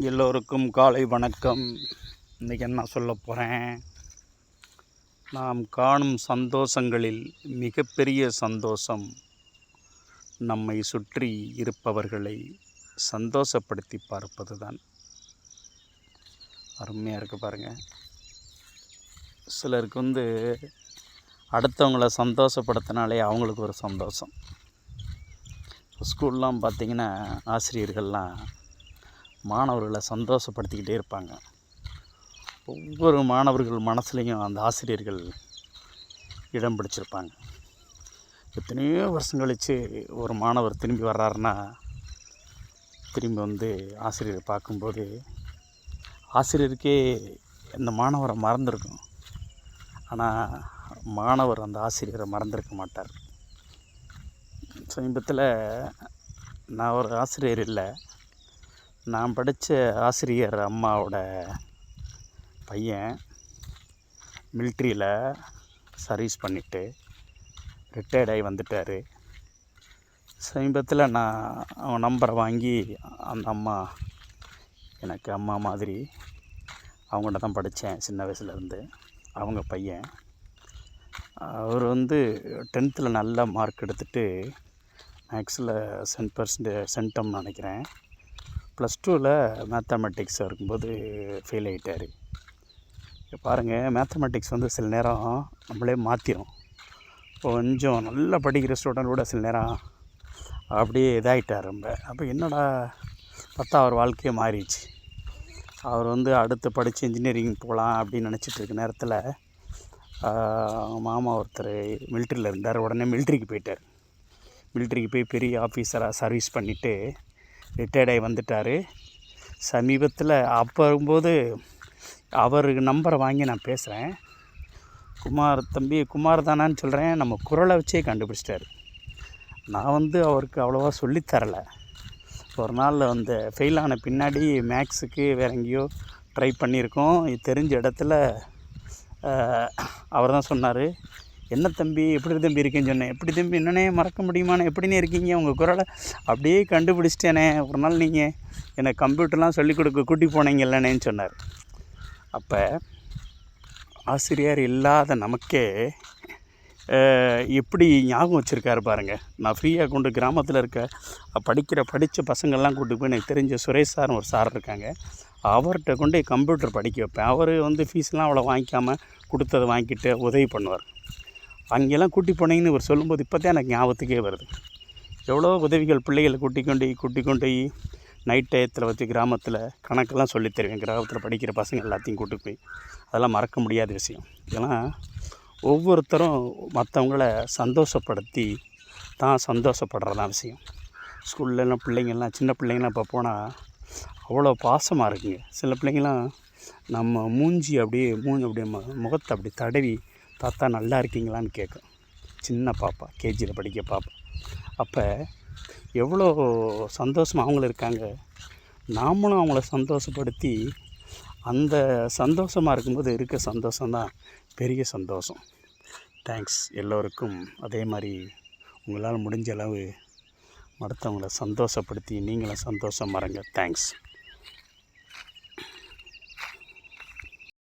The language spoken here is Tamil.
எல்லோருக்கும் காலை வணக்கம். இன்றைக்கி என்ன சொல்ல போகிறேன், நாம் காணும் சந்தோஷங்களில் மிகப்பெரிய சந்தோஷம் நம்மை சுற்றி இருப்பவர்களை சந்தோஷப்படுத்தி பார்ப்பது தான். அருமையாக இருக்குது பாருங்கள். சிலருக்கு அடுத்தவங்களை சந்தோஷப்படுத்தினாலே அவங்களுக்கு ஒரு சந்தோஷம். ஸ்கூல்லாம் பார்த்திங்கன்னா ஆசிரியர்கள்லாம் மாணவர்களை சந்தோஷப்படுத்திக்கிட்டே இருப்பாங்க. ஒவ்வொரு மாணவர்கள் மனசுலேயும் அந்த ஆசிரியர்கள் இடம் பிடிச்சிருப்பாங்க. எத்தனையோ வருஷம் கழித்து ஒரு மாணவர் திரும்பி வர்றாருன்னா, திரும்பி ஆசிரியரை பார்க்கும்போது ஆசிரியருக்கே இந்த மாணவரை மறந்துருக்கும். ஆனால் மாணவர் அந்த ஆசிரியரை மறந்துருக்க மாட்டார். சமீபத்தில் நான் ஒரு ஆசிரியர் இல்லை, நான் படித்த ஆசிரியர் அம்மாவோட பையன் மிலிட்ரியில் சர்வீஸ் பண்ணிவிட்டு ரிட்டையர்ட் ஆகி வந்துட்டார். சமீபத்தில் நான் அவன் நம்பரை வாங்கி, அந்த அம்மா எனக்கு அம்மா மாதிரி, அவங்கள்ட்ட தான் படித்தேன் சின்ன வயசுலேருந்து. அவங்க பையன் அவர் 10th நல்ல மார்க் எடுத்துகிட்டு மேக்ஸில் 100% சென்டம் நினைக்கிறேன். +2ல் மேத்தமெட்டிக்ஸ் இருக்கும்போது ஃபெயில் ஆகிட்டார். பாருங்கள், மேத்தமெட்டிக்ஸ் சில நேரம் நம்மளே மாற்றிடும். கொஞ்சம் நல்லா படிக்கிற ஸ்டூடெண்ட் கூட சில நேரம் அப்படியே இதாகிட்டார் ரொம்ப. அப்போ என்னடா பார்த்தா அவர் வாழ்க்கையே மாறிடுச்சு. அவர் அடுத்து படித்து இன்ஜினியரிங் போகலாம் அப்படின்னு நினச்சிட்டு இருக்க நேரத்தில் மாமா ஒருத்தர் மிலிட்ரியில் இருந்தார். உடனே மிலிட்ரிக்கு போயிட்டார். மிலிட்ரிக்கு போய் பெரிய ஆஃபீஸராக சர்வீஸ் பண்ணிவிட்டு ரிட்டையர்ட் ஆகி வந்துட்டார். சமீபத்தில் அப்போ இருக்கும்போது அவருக்கு நம்பரை வாங்கி நான் பேசுகிறேன். குமார் தம்பி, குமார் தானான்னு சொல்கிறேன். நம்ம குரலை வச்சே கண்டுபிடிச்சிட்டாரு. நான் அவருக்கு அவ்வளோவா சொல்லித்தரலை. ஒரு நாள் ஃபெயில் ஆன பின்னாடி மேக்ஸுக்கு வேறு எங்கேயோ ட்ரை பண்ணியிருக்கோம். தெரிஞ்ச இடத்துல அவர் தான் சொன்னார், என்ன தம்பி எப்படி தம்பி இருக்கேன்னு சொன்னேன். எப்படி தம்பி என்னன்னே மறக்க முடியுமாண்ணே, எப்படின்னே இருக்கீங்க, உங்கள் குரலை அப்படியே கண்டுபிடிச்சிட்டேனே, ஒரு நாள் நீங்கள் எனக்கு கம்ப்யூட்டர்லாம் சொல்லிக் கொடுக்க கூட்டி போனீங்கல்லண்ணேன்னு சொன்னார். அப்போ ஆசிரியர் இல்லாத நமக்கே எப்படி ஞாபகம் வச்சுருக்காரு பாருங்கள். நான் ஃப்ரீயாக கொண்டு கிராமத்தில் படித்த பசங்கள்லாம் கூப்பிட்டு போய் எனக்கு தெரிஞ்ச சுரேஷ் சார்னு ஒரு சார் இருக்காங்க, அவர்கிட்ட கொண்டு கம்ப்யூட்டர் படிக்க வைப்பேன். அவர் ஃபீஸ்லாம் அவ்வளோ வாங்கிக்காமல் கொடுத்ததை வாங்கிட்டு உதவி பண்ணுவார். அங்கெல்லாம் கூட்டி போனீங்கன்னு இவர் சொல்லும்போது இப்போ தான் எனக்கு ஞாபகத்துக்கே வருது. எவ்வளோ உதவிகள், பிள்ளைகளை கூட்டி கொண்டு போய் நைட் டயத்தில் கிராமத்தில் கணக்கெல்லாம் சொல்லித் தருவேன். கிராமத்தில் படிக்கிற பசங்க எல்லாத்தையும் கூட்டி போய், அதெல்லாம் மறக்க முடியாத விஷயம். இதெல்லாம் ஒவ்வொருத்தரும் மற்றவங்கள சந்தோஷப்படுத்தி தான் சந்தோஷப்படுறதான் விஷயம். ஸ்கூல்லலாம் பிள்ளைங்கள்லாம், சின்ன பிள்ளைங்கள்லாம் இப்போ போனால் அவ்வளோ பாசமாக இருக்குங்க. சில பிள்ளைங்கள்லாம் நம்ம அப்படியே முகத்தை அப்படி தடவி, தாத்தா நல்லா இருக்கீங்களான்னு கேட்கும். சின்ன பாப்பா, கேஜியில் படிக்க பாப்பா. அப்போ எவ்வளோ சந்தோஷமாக அவங்களும் இருக்காங்க. நாமளும் அவங்கள சந்தோஷப்படுத்தி, அந்த சந்தோஷமாக இருக்கும்போது இருக்க சந்தோஷம்தான் பெரிய சந்தோஷம். தேங்க்ஸ் எல்லோருக்கும். அதே மாதிரி உங்களால் முடிஞ்ச அளவு மற்றவங்கள சந்தோஷப்படுத்தி நீங்களும் சந்தோஷமாக இருங்க. தேங்க்ஸ்.